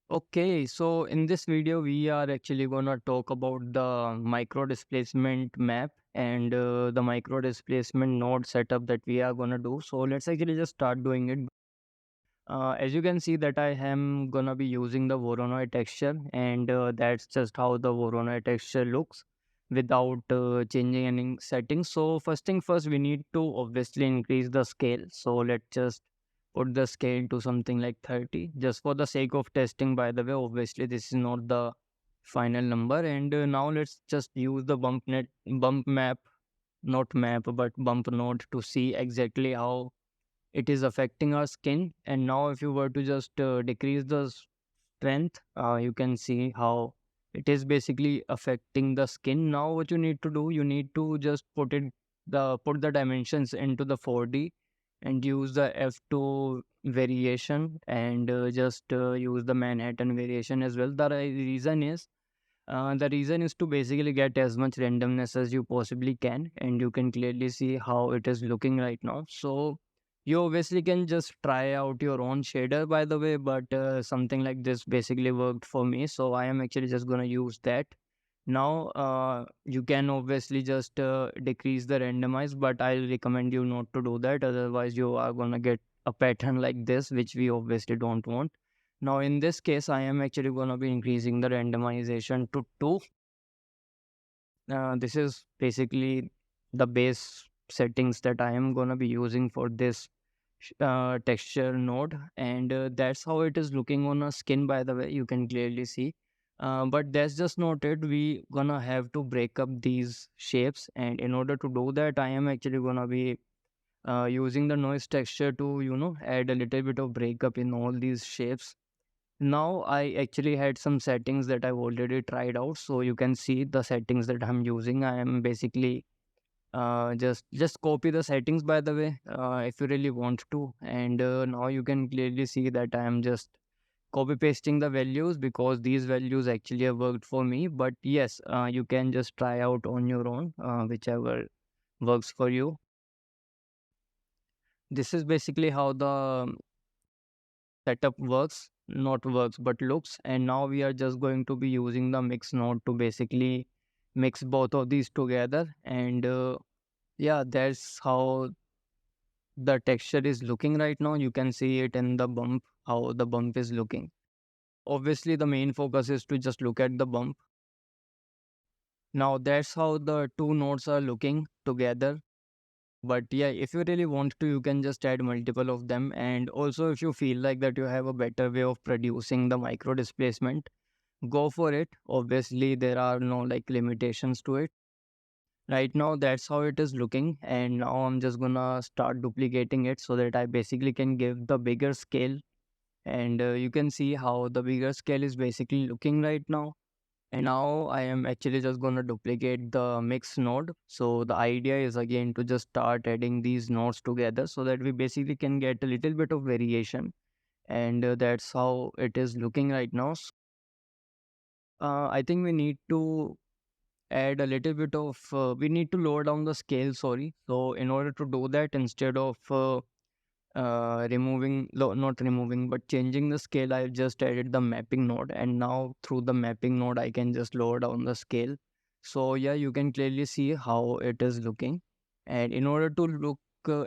Okay, so in this video, we are actually gonna talk about the micro displacement map and the micro displacement node setup that we are gonna do. So let's actually just start doing it. As you can see that I am gonna be using the Voronoi texture, and that's just how the Voronoi texture looks without changing any settings. So first thing first, we need to obviously increase the scale. So let's just put the scale to something like 30 just for the sake of testing. By the way, obviously this is not the final number. And now let's just use the bump map, not map, but bump node to see exactly how it is affecting our skin. And now if you were to just decrease the strength, you can see how it is basically affecting the skin. Now what you need to do, you need to just put the dimensions into the 4D and use the F2 variation, and just use the Manhattan variation as well. The reason is to basically get as much randomness as you possibly can, and you can clearly see how it is looking right now. So you obviously can just try out your own shader, by the way, but something like this basically worked for me, so I am actually just gonna use that. Now you can obviously just decrease the randomize, but I'll recommend you not to do that. Otherwise, you are gonna get a pattern like this, which we obviously don't want. Now, in this case, I am actually going to be increasing the randomization to 2. This is basically the base settings that I am going to be using for this texture node. And that's how it is looking on a skin, by the way. You can clearly see. But that's just not it. We gonna have to break up these shapes. And in order to do that, I am actually going to be using the noise texture to, add a little bit of breakup in all these shapes. Now I actually had some settings that I've already tried out, so you can see the settings that I'm using. I am basically just copy the settings, by the way, if you really want to. And now you can clearly see that I am just copy pasting the values because these values actually have worked for me. But yes, you can just try out on your own, whichever works for you. This is basically how the setup works, not works, but looks. And now we are just going to be using the mix node to basically mix both of these together. And yeah, that's how the texture is looking right now. You can see it in the bump, how the bump is looking. Obviously, the main focus is to just look at the bump. Now, that's how the two nodes are looking together. But yeah, if you really want to, you can just add multiple of them. And also, if you feel like that you have a better way of producing the micro displacement, go for it. Obviously, there are no like limitations to it. Right now, that's how it is looking. And now I'm just gonna start duplicating it so that I basically can give the bigger scale. And you can see how the bigger scale is basically looking right now. And now I am actually just gonna duplicate the mix node. So the idea is again to just start adding these nodes together so that we basically can get a little bit of variation. And that's how it is looking right now. I think we need to add a little bit of we need to lower down the scale, sorry. So in order to do that, instead of not removing but changing the scale, I've just added the mapping node, and now through the mapping node I can just lower down the scale. So yeah, you can clearly see how it is looking. And in order to look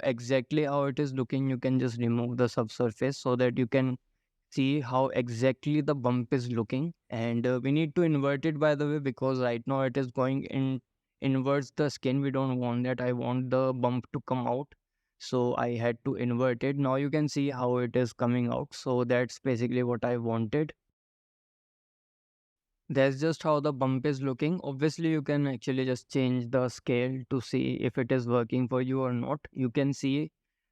exactly how it is looking, you can just remove the subsurface so that you can see how exactly the bump is looking. And we need to invert it, by the way, because right now it is going in inverts the skin. We don't want that. I want the bump to come out, so I had to invert it. Now you can see how it is coming out, so that's basically what I wanted. That's just how the bump is looking. Obviously, you can actually just change the scale to see if it is working for you or not. You can see,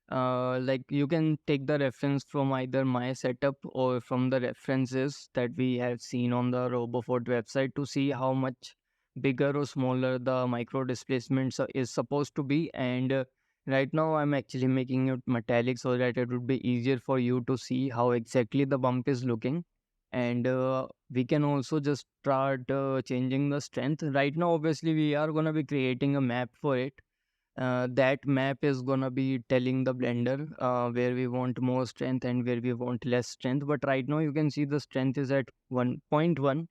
like you can take the reference from either my setup or from the references that we have seen on the RoboFort website to see how much bigger or smaller the micro displacement is supposed to be. And right now, I'm actually making it metallic so that it would be easier for you to see how exactly the bump is looking. And we can also just start changing the strength. Right now, obviously, we are going to be creating a map for it. That map is gonna be telling the blender where we want more strength and where we want less strength. But right now you can see the strength is at 1.1.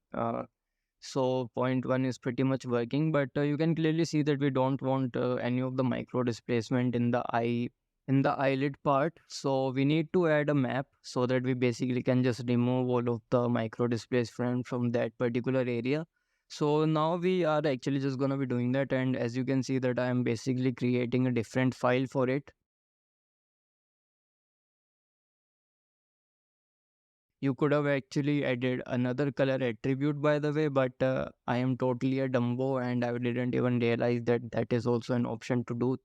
So point one is pretty much working, but you can clearly see that we don't want any of the micro displacement in the eye, in the eyelid part. So we need to add a map so that we basically can just remove all of the micro displacement from that particular area. So now we are actually just gonna be doing that, and as you can see that I am basically creating a different file for it. You could have actually added another color attribute, by the way, but I am totally a dumbo and I didn't even realize that that is also an option to do.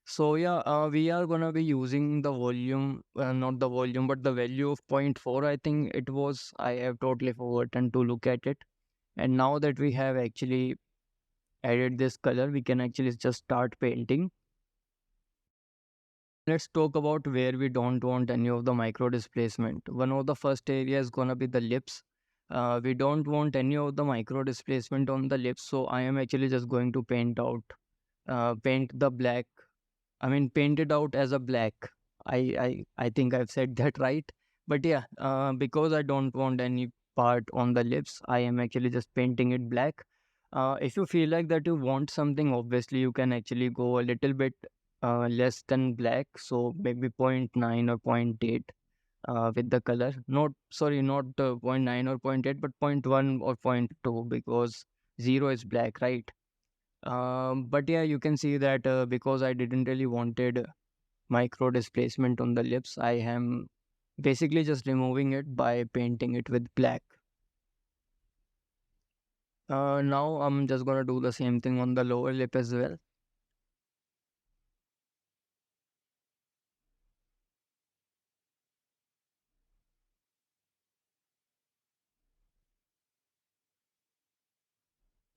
So yeah, we are gonna be using the volume, not the volume, but the value of point 0.4. I think it was. I have totally forgotten to look at it. And now that we have actually added this color, we can actually just start painting. Let's talk about where we don't want any of the micro displacement. One of the first area is gonna be the lips. We don't want any of the micro displacement on the lips, so I am actually just going to paint the black. I mean, paint it out as a black. I think I've said that right. But yeah, because I don't want any part on the lips, I am actually just painting it black. If you feel like that you want something, obviously you can actually go a little bit less than black, so maybe point 0.9 or point 0.8 with the color. Not sorry, not point 0.9 or point 0.8, but point 0.1 or point 0.2 because 0 is black, right? But yeah, you can see that because I didn't really wanted micro displacement on the lips, I am basically just removing it by painting it with black. Now I'm just gonna do the same thing on the lower lip as well.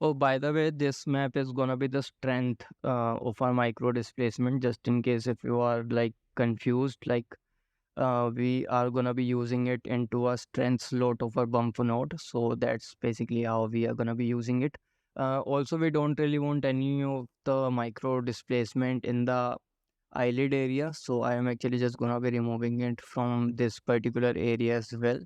Oh, by the way, this map is gonna be the strength of our micro displacement, just in case if you are like confused, like we are gonna be using it into a strength slot of our bump node. So that's basically how we are gonna be using it. Also, we don't really want any of the micro displacement in the eyelid area. So I am actually just gonna be removing it from this particular area as well.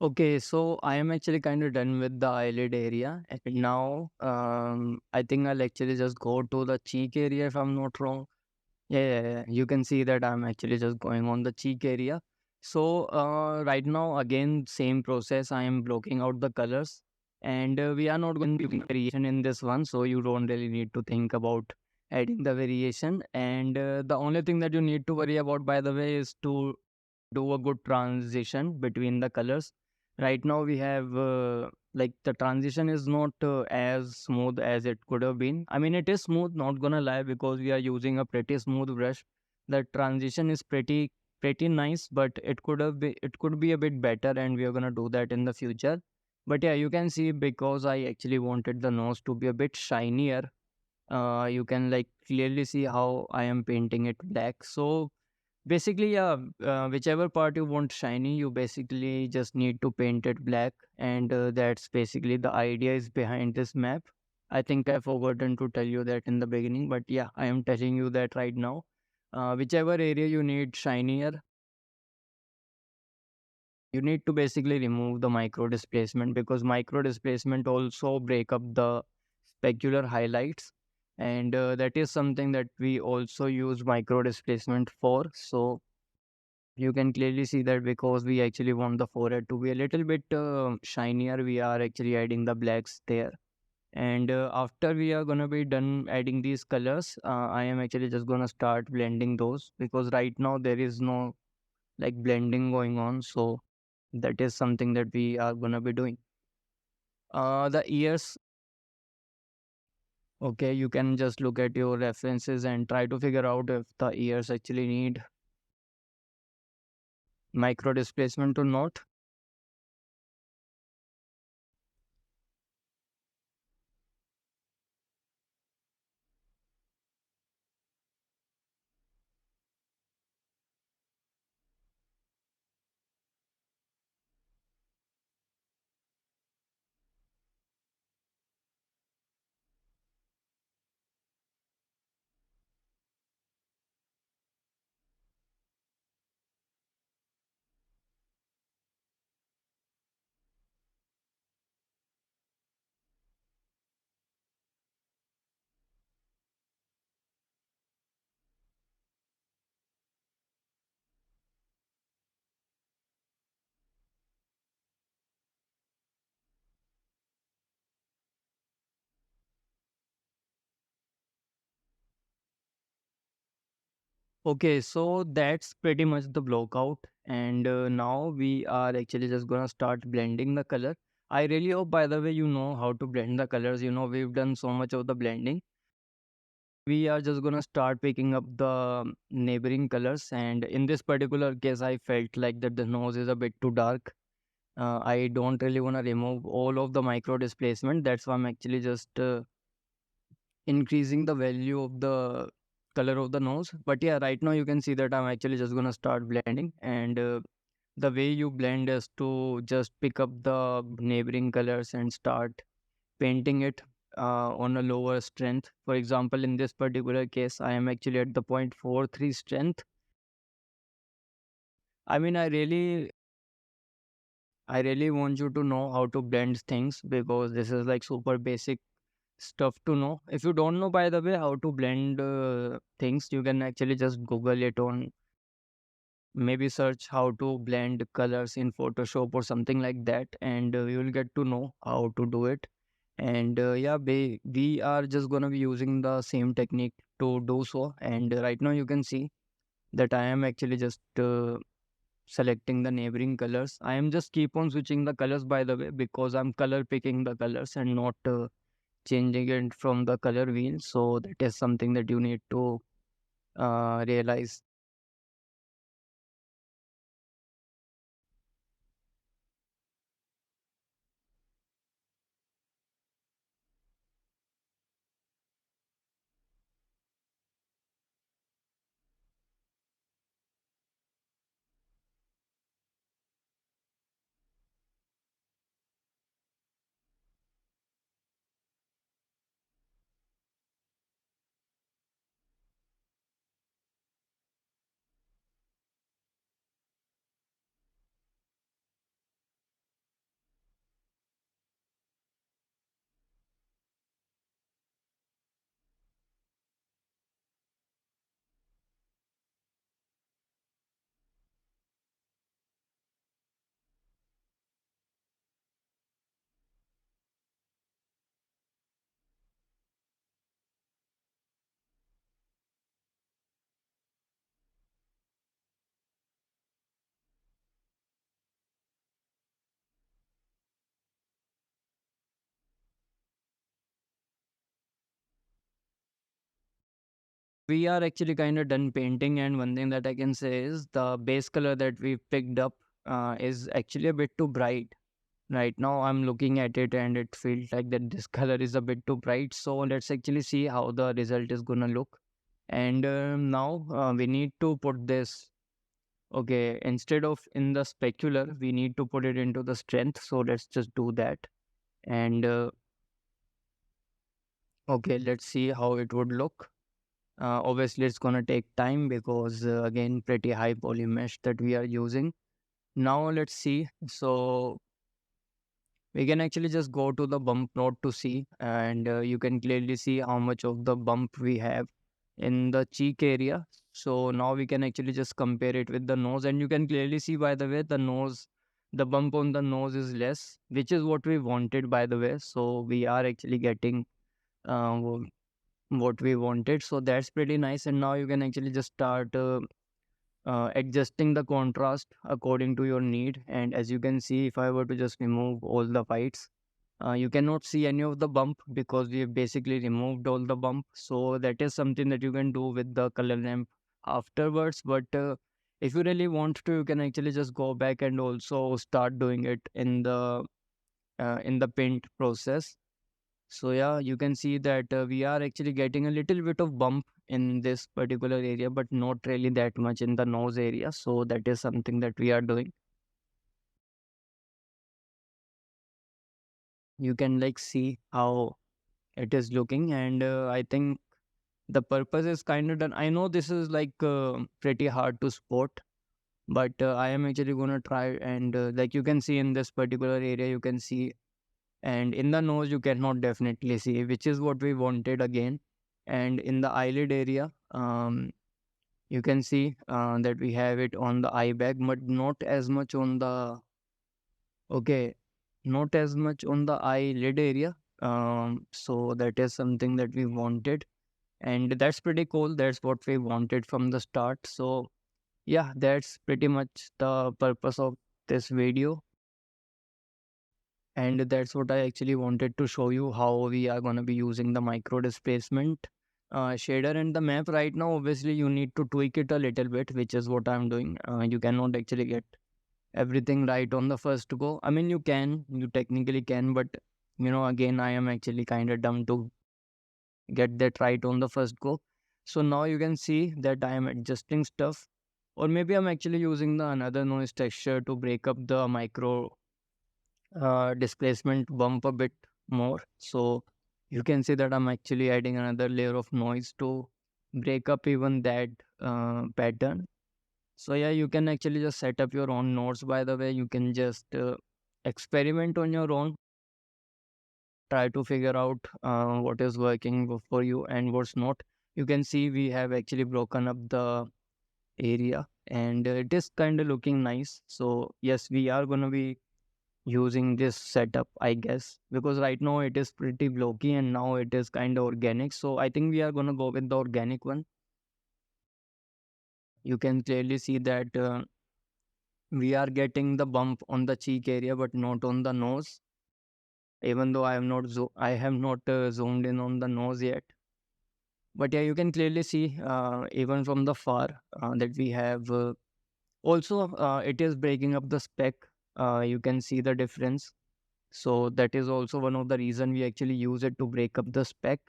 Okay, so I am actually kind of done with the eyelid area. And now, I think I'll actually just go to the cheek area if I'm not wrong. Yeah. You can see that I'm actually just going on the cheek area. So, right now, again, same process. I am blocking out the colors, and we are not going to do variation in this one. So you don't really need to think about adding the variation. And the only thing that you need to worry about, by the way, is to do a good transition between the colors. Right now we have like the transition is not as smooth as it could have been. I mean, it is smooth, not gonna lie, because we are using a pretty smooth brush. The transition is pretty nice, but it could be a bit better, and we are gonna do that in the future. But yeah, you can see because I actually wanted the nose to be a bit shinier. You can like clearly see how I am painting it black. So basically, yeah, whichever part you want shiny, you basically just need to paint it black, and that's basically the idea is behind this map. I think I forgotten to tell you that in the beginning, but yeah, I am telling you that right now. Whichever area you need shinier, you need to basically remove the micro displacement because micro displacement also break up the specular highlights, and that is something that we also use micro displacement for. So you can clearly see that because we actually want the forehead to be a little bit shinier, we are actually adding the blacks there. And after we are gonna be done adding these colors, I am actually just gonna start blending those, because right now there is no like blending going on. So that is something that we are gonna be doing. The ears, okay, you can just look at your references and try to figure out if the ears actually need micro displacement or not. Okay, so that's pretty much the block out. And now we are actually just gonna start blending the color. I really hope, by the way, you know how to blend the colors. You know, we've done so much of the blending. We are just gonna start picking up the neighboring colors. And in this particular case, I felt like that the nose is a bit too dark. I don't really want to remove all of the micro displacement. That's why I'm actually just increasing the value of the color of the nose. But yeah, right now you can see that I'm actually just gonna start blending. And the way you blend is to just pick up the neighboring colors and start painting it on a lower strength. For example, in this particular case, I am actually at the 0.43 strength. I mean, I really want you to know how to blend things, because this is like super basic stuff to know. If you don't know, by the way, how to blend things, you can actually just Google it on, maybe search how to blend colors in Photoshop or something like that, and you will get to know how to do it. And yeah, we are just gonna be using the same technique to do so. And right now you can see that I am actually just selecting the neighboring colors. I am just keep on switching the colors, by the way, because I'm color picking the colors and not changing it from the color wheel. So that is something that you need to realize. We are actually kind of done painting, and one thing that I can say is the base color that we picked up is actually a bit too bright. Right now I'm looking at it and it feels like that this color is a bit too bright. So let's actually see how the result is gonna look. And now we need to put this, okay, instead of in the specular, we need to put it into the strength. So let's just do that. And okay, let's see how it would look. Obviously, it's gonna take time because again, pretty high poly mesh that we are using. Now let's see. So we can actually just go to the bump node to see, and you can clearly see how much of the bump we have in the cheek area. So now we can actually just compare it with the nose, and you can clearly see, by the way, the nose the bump on the nose is less, which is what we wanted, by the way. So we are actually getting uh, wh- what we wanted. So that's pretty nice. And now you can actually just start adjusting the contrast according to your need. And as you can see, if I were to just remove all the whites, you cannot see any of the bump because we have basically removed all the bump. So that is something that you can do with the color ramp afterwards. But if you really want to, you can actually just go back and also start doing it in the paint process. So yeah, you can see that we are actually getting a little bit of bump in this particular area, but not really that much in the nose area. So that is something that we are doing. You can like see how it is looking, and I think the purpose is kind of done. I know this is like pretty hard to spot, but I am actually gonna try, and like you can see in this particular area, you can see, and in the nose you cannot definitely see, which is what we wanted again. And in the eyelid area, you can see that we have it on the eye bag, but not as much on the, okay, not as much on the eyelid area. So that is something that we wanted, and that's pretty cool. That's what we wanted from the start. So yeah, that's pretty much the purpose of this video, and that's what I actually wanted to show you, how we are going to be using the micro displacement shader and the map. Right now obviously you need to tweak it a little bit, which is what I'm doing. You cannot actually get everything right on the first go. I mean, you technically can, but again, I am actually kind of dumb to get that right on the first go. So now you can see that I am adjusting stuff, or maybe I'm actually using the another noise texture to break up the micro displacement bump a bit more. So you can see that I'm actually adding another layer of noise to break up even that pattern. So yeah, you can actually just set up your own nodes. By the way, you can just experiment on your own, try to figure out what is working for you and what's not. You can see we have actually broken up the area, and it is kind of looking nice. So yes, we are gonna be using this setup, I guess, because right now it is pretty blocky and now it is kind of organic. So I think we are gonna go with the organic one. You can clearly see that we are getting the bump on the cheek area, but not on the nose. Even though I have not zoomed in on the nose yet. But yeah, you can clearly see even from the far that we have also it is breaking up the speck. You can see the difference. So that is also one of the reason we actually use it to break up the speck.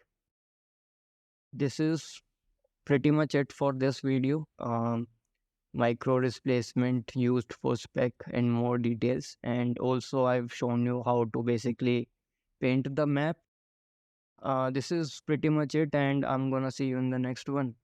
This is pretty much it for this video. Micro displacement used for speck and more details. And also I've shown you how to basically paint the map. This is pretty much it, and I'm gonna see you in the next one.